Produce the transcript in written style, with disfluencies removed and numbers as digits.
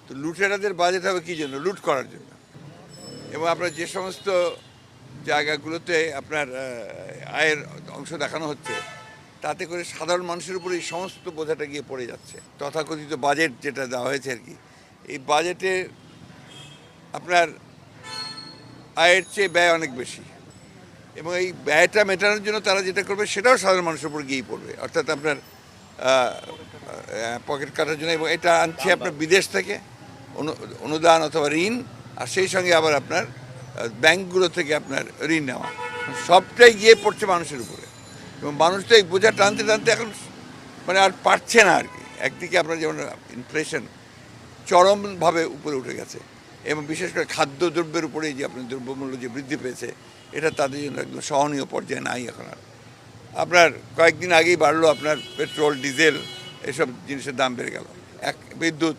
তো লুটেরাদের বাজেট হবে কী জন্য? লুট করার জন্য। এবং আপনার যে সমস্ত জায়গাগুলোতে আপনার আয়ের অংশ দেখানো হচ্ছে, তাতে করে সাধারণ মানুষের উপরে এই সমস্ত বোঝাটা গিয়ে পড়ে যাচ্ছে। তথাকথিত বাজেট যেটা দেওয়া হয়েছে আর কি, এই বাজেটে আপনার আয়ের চেয়ে ব্যয় অনেক বেশি, এবং এই ব্যয়টা মেটানোর জন্য তারা যেটা করবে সেটাও সাধারণ মানুষের উপর গিয়েই পড়বে, অর্থাৎ আপনার পকেট কাটার জন্য। এবং এটা আনছে আপনার বিদেশ থেকে অনুদান অথবা ঋণ, আর সেই সঙ্গে আবার আপনার ব্যাংকগুলো থেকে আপনার ঋণ নেওয়া, সবটাই গিয়ে পড়ছে মানুষের উপরে। এবং মানুষ তো এই বোঝা টানতে টানতে এখন মানে আর পারছে না আর কি। একদিকে আপনার যেমন ইনফ্লেশন চরমভাবে উপরে উঠে গেছে, এবং বিশেষ করে খাদ্যদ্রব্যের উপরে যে আপনার দ্রব্যমূল্য যে বৃদ্ধি পেয়েছে, এটা তাদের জন্য একদম সহনীয় পর্যায়ে নাই এখন আর। আপনার কয়েকদিন আগেই বাড়লো আপনার পেট্রোল, ডিজেল, এসব জিনিসের দাম বেড়ে গেল, বিদ্যুৎ